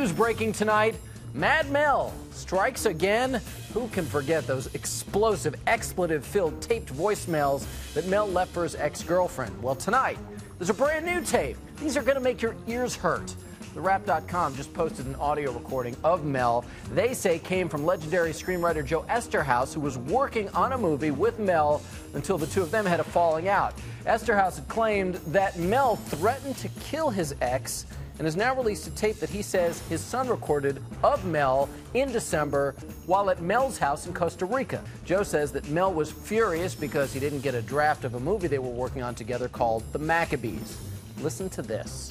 news breaking tonight. Mad Mel strikes again. Who can forget those explosive, expletive-filled taped voicemails that Mel left for his ex-girlfriend? Well, tonight, there's a brand new tape. These are going to make your ears hurt. TheWrap.com just posted an audio recording of Mel. They say came from legendary screenwriter Joe Esterhaus, who was working on a movie with Mel until the two of them had a falling out. Esterhaus had claimed that Mel threatened to kill his ex and has now released a tape that he says his son recorded of Mel in December while at Mel's house in Costa Rica. Joe says that Mel was furious because he didn't get a draft of a movie they were working on together called The Maccabees. Listen to this.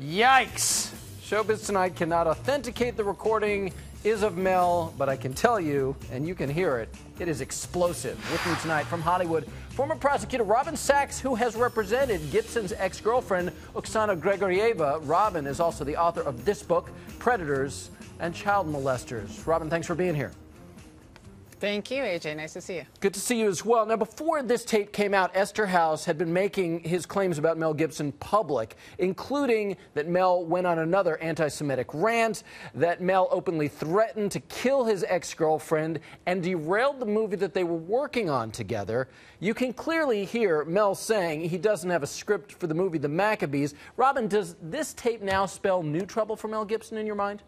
Yikes! Showbiz Tonight cannot authenticate the recording is of Mel, but I can tell you, and you can hear it, it is explosive. With me tonight from Hollywood, former prosecutor Robin Sachs, who has represented Gibson's ex-girlfriend, Oksana Grigorieva. Robin is also the author of this book, Predators and Child Molesters. Robin, thanks for being here. Thank you, AJ. Nice to see you. Good to see you as well. Now, before this tape came out, Esterhaus had been making his claims about Mel Gibson public, including that Mel went on another anti-Semitic rant, that Mel openly threatened to kill his ex-girlfriend, and derailed the movie that they were working on together. You can clearly hear Mel saying he doesn't have a script for the movie The Maccabees. Robin, does this tape now spell new trouble for Mel Gibson in your mind?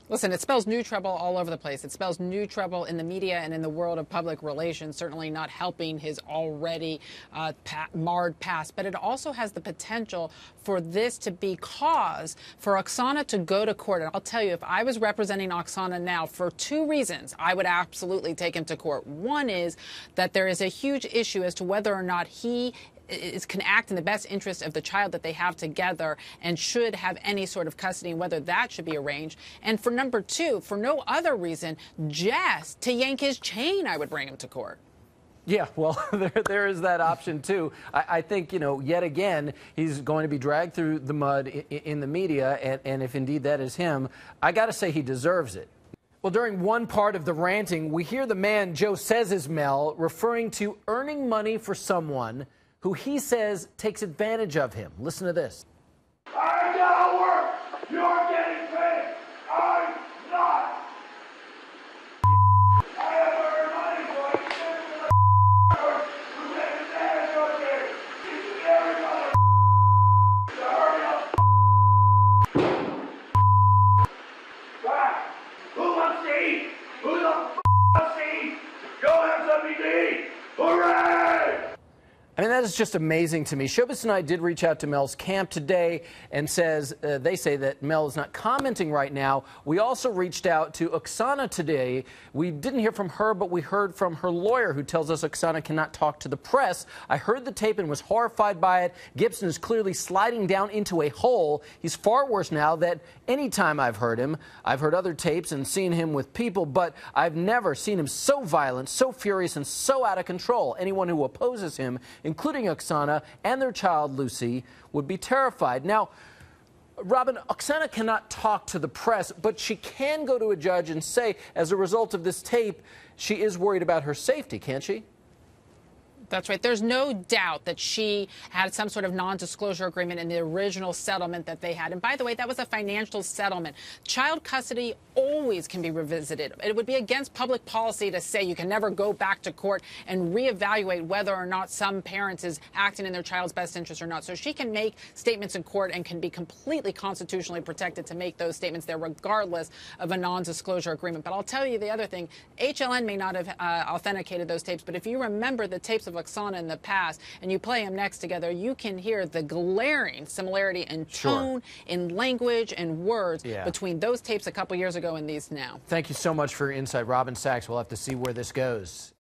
Listen, it spells new trouble all over the place. It spells new trouble in the media and in the world of public relations, certainly not helping his already marred past. But it also has the potential for this to be cause for Oksana to go to court. And I'll tell you, if I was representing Oksana now, for two reasons, I would absolutely take him to court. One is that there is a huge issue as to whether or not he can act in the best interest of the child that they have together and should have any sort of custody, and whether that should be arranged. And for number two, for no other reason, just to yank his chain, I would bring him to court. Yeah, well, there is that option, too. I think, yet again, he's going to be dragged through the mud in the media, and if indeed that is him, I got to say he deserves it. Well, during one part of the ranting, we hear the man Joe says is Mel referring to earning money for someone who he says takes advantage of him. Listen to this. I gotta work. You're getting paid. I'm not. I have earned money, so I can give it to who takes advantage of me. Teaching everybody to hurry up. Back. Who wants to eat? Who the wants to eat? Go have something to eat. Hooray! I mean, that is just amazing to me. Showbiz Tonight did reach out to Mel's camp today and says they say that Mel is not commenting right now. We also reached out to Oksana today. We didn't hear from her, but we heard from her lawyer, who tells us Oksana cannot talk to the press. I heard the tape and was horrified by it. Gibson is clearly sliding down into a hole. He's far worse now than any time I've heard him. I've heard other tapes and seen him with people, but I've never seen him so violent, so furious, and so out of control. Anyone who opposes him, including Oksana and their child, Lucy, would be terrified. Now, Robin, Oksana cannot talk to the press, but she can go to a judge and say, as a result of this tape, she is worried about her safety, can't she? That's right. There's no doubt that she had some sort of non-disclosure agreement in the original settlement that they had. And by the way, that was a financial settlement. Child custody always can be revisited. It would be against public policy to say you can never go back to court and reevaluate whether or not some parent is acting in their child's best interest or not. So she can make statements in court and can be completely constitutionally protected to make those statements there, regardless of a non-disclosure agreement. But I'll tell you the other thing. HLN may not have authenticated those tapes, but if you remember the tapes of Oksana in the past and you play them next together, you can hear the glaring similarity in tone, in language, and words between those tapes a couple years ago and these now. Thank you so much for your insight, Robin Sachs. We'll have to see where this goes.